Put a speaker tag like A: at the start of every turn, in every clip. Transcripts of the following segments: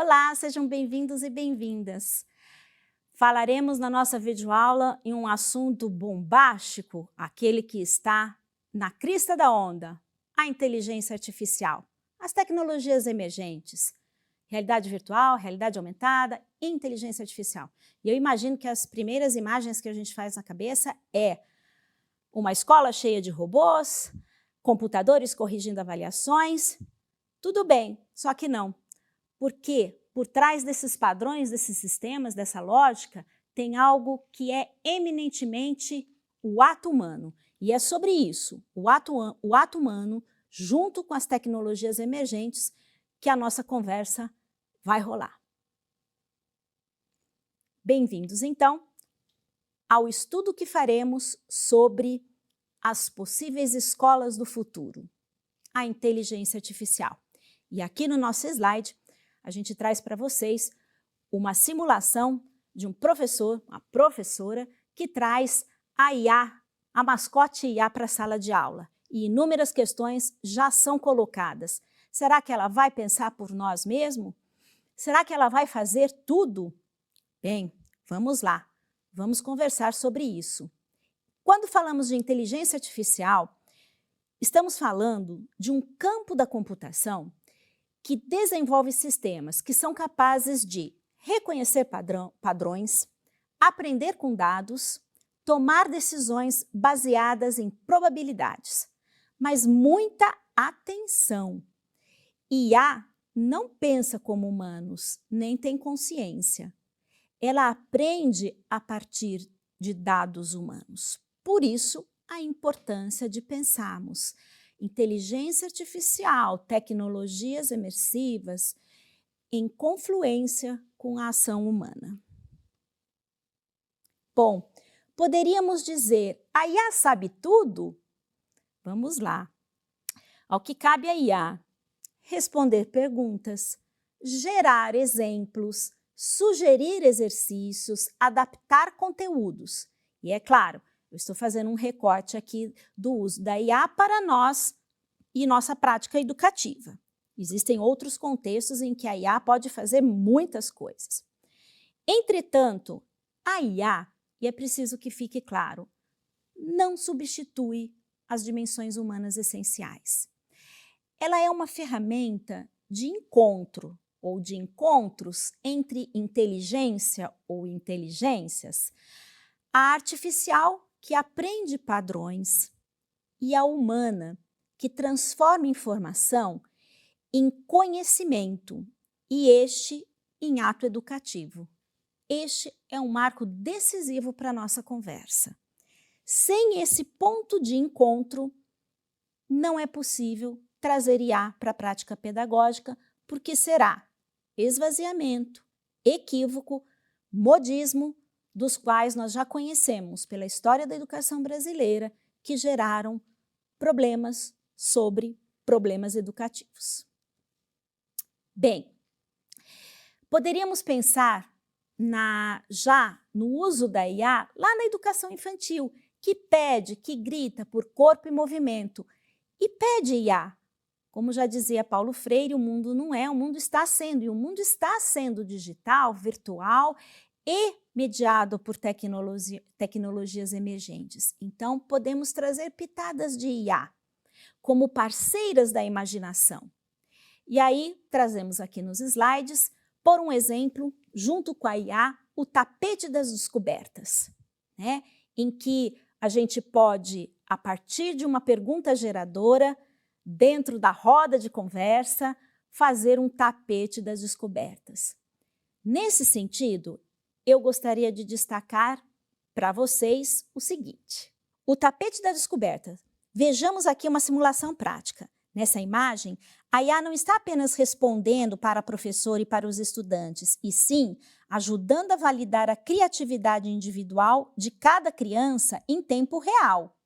A: Olá, sejam bem-vindos e bem-vindas. Falaremos na nossa videoaula em um assunto bombástico, aquele que está na crista da onda, a inteligência artificial, as tecnologias emergentes, realidade virtual, realidade aumentada e inteligência artificial. E eu imagino que as primeiras imagens que a gente faz na cabeça é uma escola cheia de robôs, computadores corrigindo avaliações. Tudo bem, só que não. Porque por trás desses padrões, desses sistemas, dessa lógica, tem algo que é eminentemente o ato humano. E é sobre isso, o ato humano, junto com as tecnologias emergentes, que a nossa conversa vai rolar. Bem-vindos, então, ao estudo que faremos sobre as possíveis escolas do futuro, a inteligência artificial. E aqui no nosso slide, a gente traz para vocês uma simulação de um professor, uma professora, que traz a IA, a mascote IA para a sala de aula. E inúmeras questões já são colocadas. Será que ela vai pensar por nós mesmos? Será que ela vai fazer tudo? Bem, vamos lá, vamos conversar sobre isso. Quando falamos de inteligência artificial, estamos falando de um campo da computação que desenvolve sistemas que são capazes de reconhecer padrões, aprender com dados, tomar decisões baseadas em probabilidades. Mas muita atenção! IA não pensa como humanos, nem tem consciência. Ela aprende a partir de dados humanos. Por isso, a importância de pensarmos inteligência artificial, tecnologias imersivas em confluência com a ação humana. Bom, poderíamos dizer, a IA sabe tudo? Vamos lá. Ao que cabe à IA, responder perguntas, gerar exemplos, sugerir exercícios, adaptar conteúdos. E é claro, eu estou fazendo um recorte aqui do uso da IA para nós e nossa prática educativa. Existem outros contextos em que a IA pode fazer muitas coisas. Entretanto, a IA, e é preciso que fique claro, não substitui as dimensões humanas essenciais. Ela é uma ferramenta de encontro ou de encontros entre inteligência ou inteligências, a artificial, que aprende padrões, e a humana, que transforma informação em conhecimento, e este em ato educativo. Este é um marco decisivo para a nossa conversa. Sem esse ponto de encontro, não é possível trazer IA para a prática pedagógica, porque será esvaziamento, equívoco, modismo, dos quais nós já conhecemos pela história da educação brasileira, que geraram problemas sobre problemas educativos. Bem, poderíamos pensar já no uso da IA lá na educação infantil, que pede, que grita por corpo e movimento, e pede IA. Como já dizia Paulo Freire, o mundo não é, o mundo está sendo, e o mundo está sendo digital, virtual e mediado por tecnologias emergentes. Então, podemos trazer pitadas de IA como parceiras da imaginação. E aí, trazemos aqui nos slides, por um exemplo, junto com a IA, o tapete das descobertas, né? Em que a gente pode, a partir de uma pergunta geradora, dentro da roda de conversa, fazer um tapete das descobertas. Nesse sentido, eu gostaria de destacar para vocês o seguinte. O tapete da descoberta. Vejamos aqui uma simulação prática. Nessa imagem, a IA não está apenas respondendo para a professora e para os estudantes, e sim ajudando a validar a criatividade individual de cada criança em tempo real.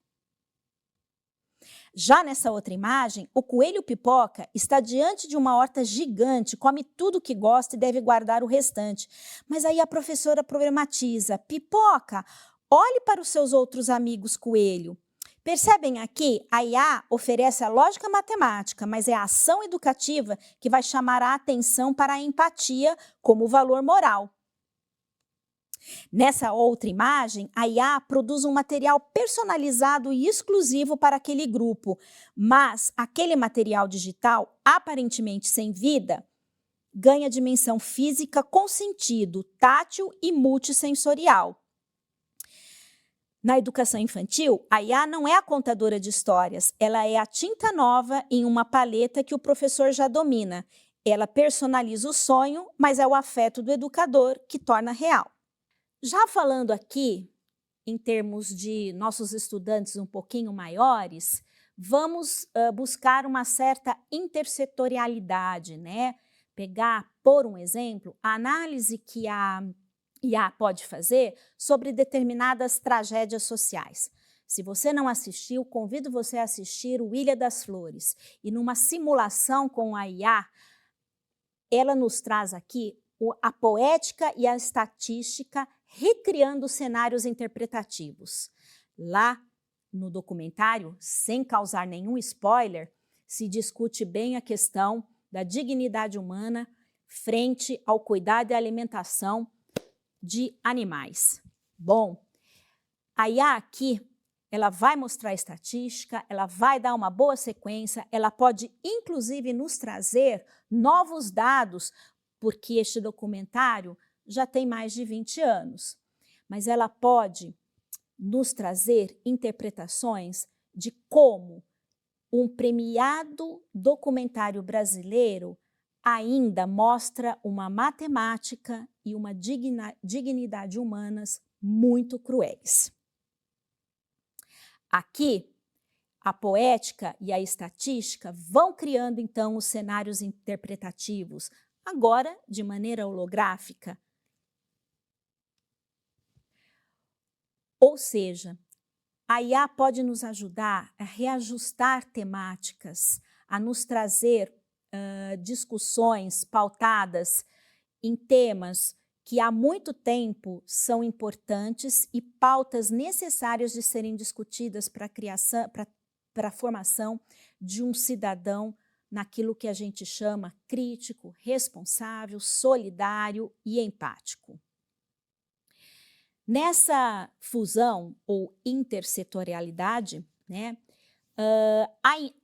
A: Já nessa outra imagem, o coelho pipoca está diante de uma horta gigante, come tudo que gosta e deve guardar o restante. Mas aí a professora problematiza: pipoca, olhe para os seus outros amigos coelho. Percebem aqui? A IA oferece a lógica matemática, mas é a ação educativa que vai chamar a atenção para a empatia como valor moral. Nessa outra imagem, a IA produz um material personalizado e exclusivo para aquele grupo, mas aquele material digital, aparentemente sem vida, ganha dimensão física com sentido tátil e multissensorial. Na educação infantil, a IA não é a contadora de histórias, ela é a tinta nova em uma paleta que o professor já domina. Ela personaliza o sonho, mas é o afeto do educador que torna real. Já falando aqui, em termos de nossos estudantes um pouquinho maiores, vamos buscar uma certa intersetorialidade, né? Por um exemplo, a análise que a IA pode fazer sobre determinadas tragédias sociais. Se você não assistiu, convido você a assistir o Ilha das Flores. E numa simulação com a IA, ela nos traz aqui a poética e a estatística recriando cenários interpretativos. Lá no documentário, sem causar nenhum spoiler, se discute bem a questão da dignidade humana frente ao cuidado e alimentação de animais. Bom, a IA aqui, ela vai mostrar estatística, ela vai dar uma boa sequência, ela pode inclusive nos trazer novos dados, porque este documentário já tem mais de 20 anos, mas ela pode nos trazer interpretações de como um premiado documentário brasileiro ainda mostra uma matemática e uma dignidade humanas muito cruéis. Aqui, a poética e a estatística vão criando, então, os cenários interpretativos, agora de maneira holográfica. Ou seja, a IA pode nos ajudar a reajustar temáticas, a nos trazer discussões pautadas em temas que há muito tempo são importantes e pautas necessárias de serem discutidas para a formação de um cidadão naquilo que a gente chama crítico, responsável, solidário e empático. Nessa fusão ou intersetorialidade, né,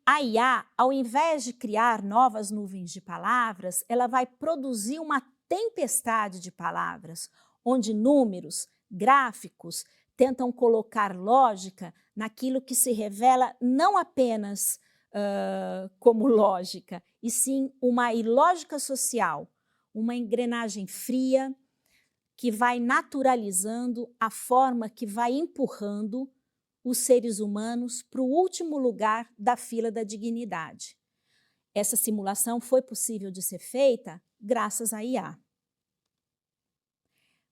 A: a IA, ao invés de criar novas nuvens de palavras, ela vai produzir uma tempestade de palavras, onde números, gráficos, tentam colocar lógica naquilo que se revela não apenas como lógica, e sim uma ilógica social, uma engrenagem fria que vai naturalizando a forma que vai empurrando os seres humanos para o último lugar da fila da dignidade. Essa simulação foi possível de ser feita graças à IA.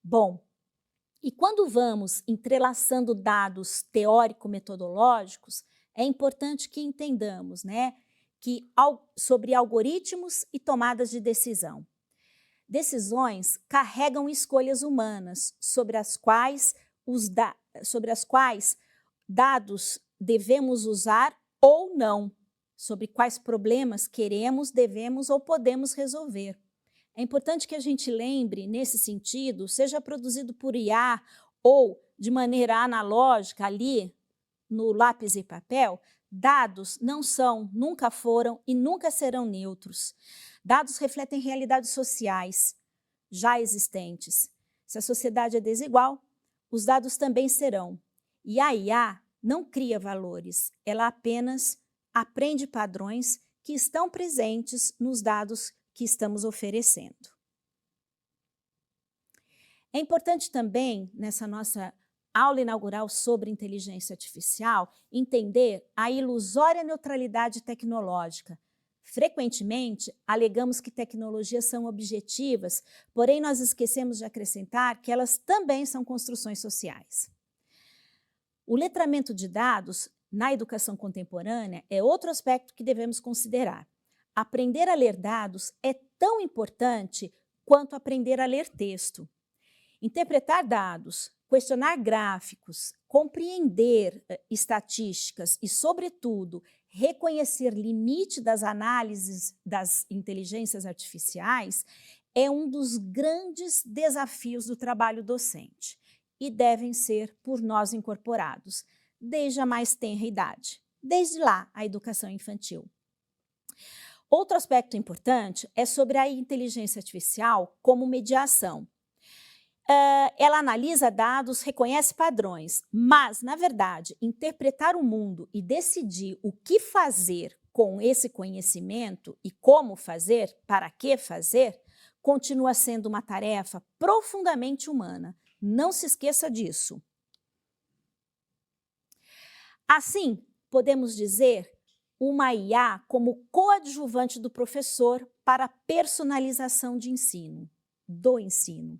A: Bom, e quando vamos entrelaçando dados teórico-metodológicos, é importante que entendamos, né, sobre algoritmos e tomadas de decisão. Decisões carregam escolhas humanas sobre as quais dados devemos usar ou não, sobre quais problemas queremos, devemos ou podemos resolver. É importante que a gente lembre, nesse sentido, seja produzido por IA ou de maneira analógica ali no lápis e papel, dados não são, nunca foram e nunca serão neutros. Dados refletem realidades sociais já existentes. Se a sociedade é desigual, os dados também serão. E a IA não cria valores, ela apenas aprende padrões que estão presentes nos dados que estamos oferecendo. É importante também, nessa nossa aula inaugural sobre inteligência artificial, entender a ilusória neutralidade tecnológica. Frequentemente, alegamos que tecnologias são objetivas, porém nós esquecemos de acrescentar que elas também são construções sociais. O letramento de dados na educação contemporânea é outro aspecto que devemos considerar. Aprender a ler dados é tão importante quanto aprender a ler texto. Interpretar dados, questionar gráficos, compreender estatísticas e, sobretudo, reconhecer limite das análises das inteligências artificiais é um dos grandes desafios do trabalho docente e devem ser por nós incorporados, desde a mais tenra idade, desde lá a educação infantil. Outro aspecto importante é sobre a inteligência artificial como mediação. Ela analisa dados, reconhece padrões, mas, na verdade, interpretar o mundo e decidir o que fazer com esse conhecimento e como fazer, para que fazer, continua sendo uma tarefa profundamente humana. Não se esqueça disso. Assim, podemos dizer uma IA como coadjuvante do professor para a personalização de ensino, do ensino.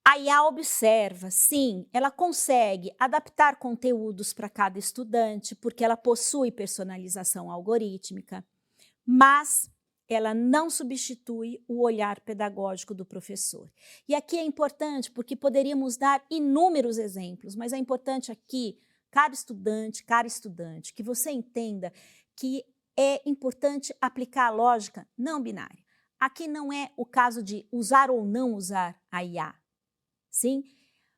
A: A IA observa, sim, ela consegue adaptar conteúdos para cada estudante, porque ela possui personalização algorítmica, mas ela não substitui o olhar pedagógico do professor. E aqui é importante, porque poderíamos dar inúmeros exemplos, mas é importante aqui, cara estudante, que você entenda que é importante aplicar a lógica não binária. Aqui não é o caso de usar ou não usar a IA, sim,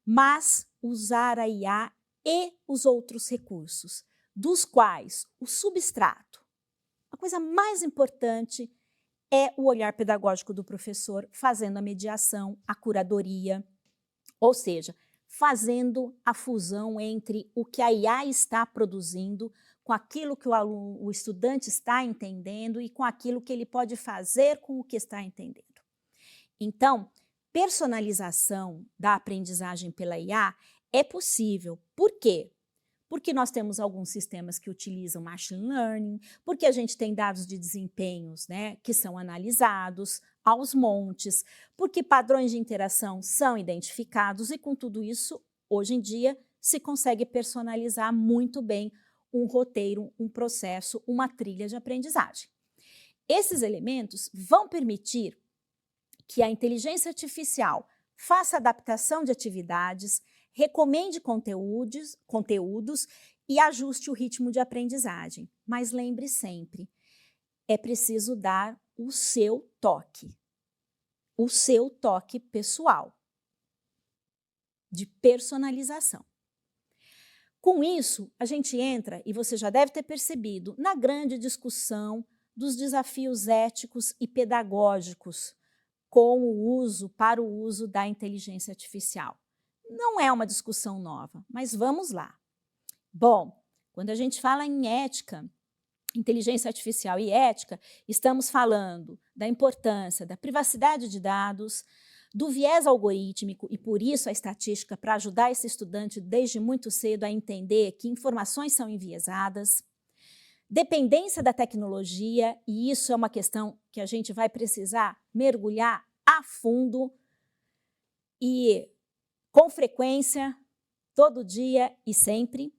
A: mas usar a IA e os outros recursos, dos quais o substrato, a coisa mais importante é o olhar pedagógico do professor fazendo a mediação, a curadoria, ou seja, fazendo a fusão entre o que a IA está produzindo com aquilo que o estudante está entendendo e com aquilo que ele pode fazer com o que está entendendo. Então, personalização da aprendizagem pela IA é possível. Por quê? Porque nós temos alguns sistemas que utilizam machine learning, porque a gente tem dados de desempenhos, né, que são analisados aos montes, porque padrões de interação são identificados e com tudo isso, hoje em dia, se consegue personalizar muito bem um roteiro, um processo, uma trilha de aprendizagem. Esses elementos vão permitir que a inteligência artificial faça adaptação de atividades, recomende conteúdos e ajuste o ritmo de aprendizagem. Mas lembre sempre, é preciso dar o seu toque pessoal, de personalização. Com isso, a gente entra, e você já deve ter percebido, na grande discussão dos desafios éticos e pedagógicos para o uso da inteligência artificial. Não é uma discussão nova, mas vamos lá. Bom, quando a gente fala em ética, inteligência artificial e ética, estamos falando da importância da privacidade de dados, do viés algorítmico e, por isso, a estatística para ajudar esse estudante desde muito cedo a entender que informações são enviesadas, dependência da tecnologia, e isso é uma questão que a gente vai precisar mergulhar a fundo e com frequência, todo dia e sempre,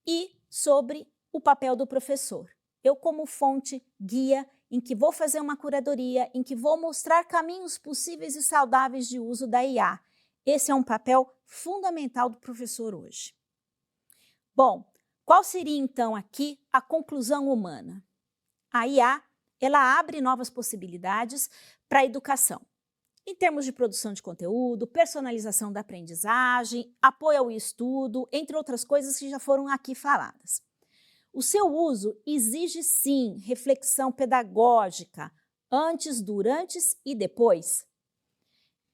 A: e sobre o papel do professor. Eu, como fonte guia, em que vou fazer uma curadoria, em que vou mostrar caminhos possíveis e saudáveis de uso da IA. Esse é um papel fundamental do professor hoje. Bom, qual seria então aqui a conclusão humana? A IA, ela abre novas possibilidades para a educação, em termos de produção de conteúdo, personalização da aprendizagem, apoio ao estudo, entre outras coisas que já foram aqui faladas. O seu uso exige, sim, reflexão pedagógica, antes, durante e depois.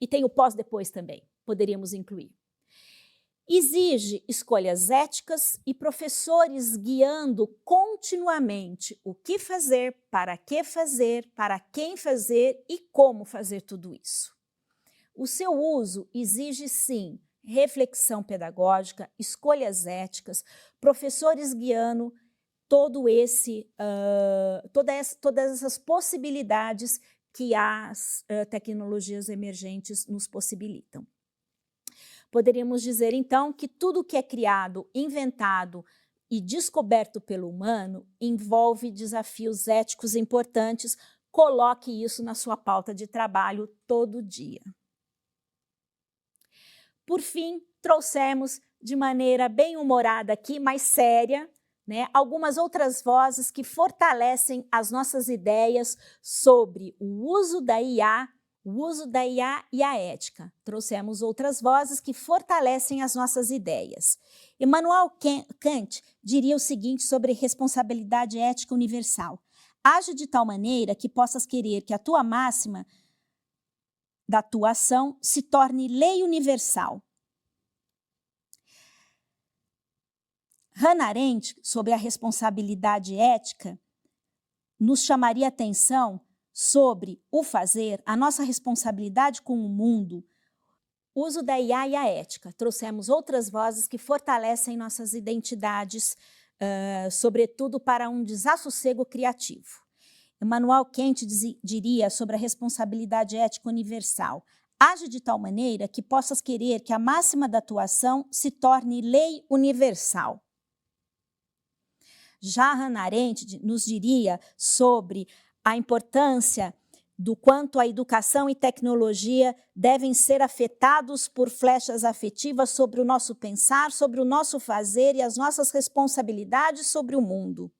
A: E tem o pós-depois também, poderíamos incluir. Exige escolhas éticas e professores guiando continuamente o que fazer, para quem fazer e como fazer tudo isso. O seu uso exige, sim, reflexão pedagógica, escolhas éticas, professores guiando todas essas possibilidades que as tecnologias emergentes nos possibilitam. Poderíamos dizer, então, que tudo que é criado, inventado e descoberto pelo humano envolve desafios éticos importantes. Coloque isso na sua pauta de trabalho todo dia. Por fim, trouxemos de maneira bem humorada aqui, mais séria, né, algumas outras vozes que fortalecem as nossas ideias sobre o uso da IA e a ética. Trouxemos outras vozes que fortalecem as nossas ideias. Immanuel Kant diria o seguinte sobre responsabilidade ética universal: age de tal maneira que possas querer que a tua máxima da tua ação se torne lei universal. Hannah Arendt, sobre a responsabilidade ética, nos chamaria atenção sobre o fazer, a nossa responsabilidade com o mundo, uso da IA e a ética. Trouxemos outras vozes que fortalecem nossas identidades, sobretudo para um desassossego criativo. Immanuel Kant diria sobre a responsabilidade ética universal: age de tal maneira que possas querer que a máxima da tua ação se torne lei universal. Já Hannah Arendt nos diria sobre a importância do quanto a educação e tecnologia devem ser afetados por flechas afetivas sobre o nosso pensar, sobre o nosso fazer e as nossas responsabilidades sobre o mundo.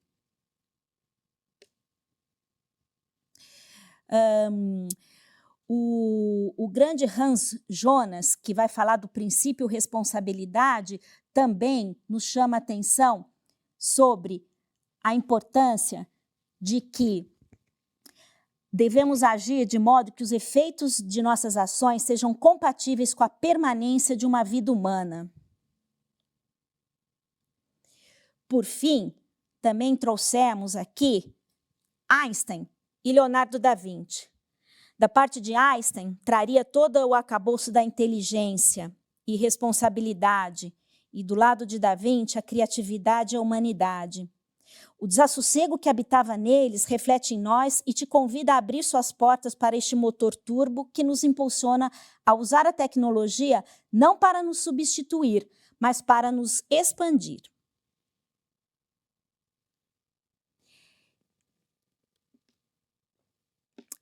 A: O grande Hans Jonas, que vai falar do princípio responsabilidade, também nos chama a atenção sobre a importância de que devemos agir de modo que os efeitos de nossas ações sejam compatíveis com a permanência de uma vida humana. Por fim, também trouxemos aqui Einstein e Leonardo da Vinci. Da parte de Einstein, traria todo o arcabouço da inteligência e responsabilidade, e do lado de Da Vinci, a criatividade e a humanidade. O desassossego que habitava neles reflete em nós e te convida a abrir suas portas para este motor turbo que nos impulsiona a usar a tecnologia não para nos substituir, mas para nos expandir.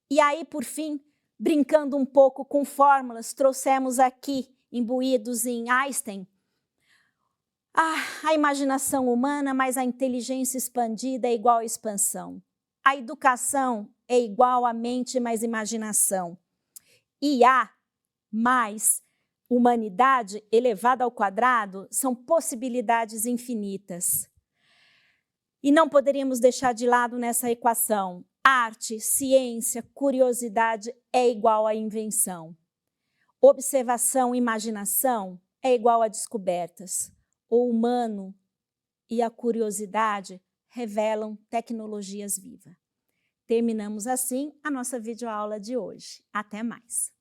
A: E aí, por fim, brincando um pouco com fórmulas, trouxemos aqui, imbuídos em Einstein, a imaginação humana mais a inteligência expandida é igual a expansão. A educação é igual a mente mais imaginação. IA mais humanidade elevada ao quadrado são possibilidades infinitas. E não poderíamos deixar de lado nessa equação: arte, ciência, curiosidade é igual a invenção. Observação e imaginação é igual a descobertas. O humano e a curiosidade revelam tecnologias vivas. Terminamos assim a nossa videoaula de hoje. Até mais!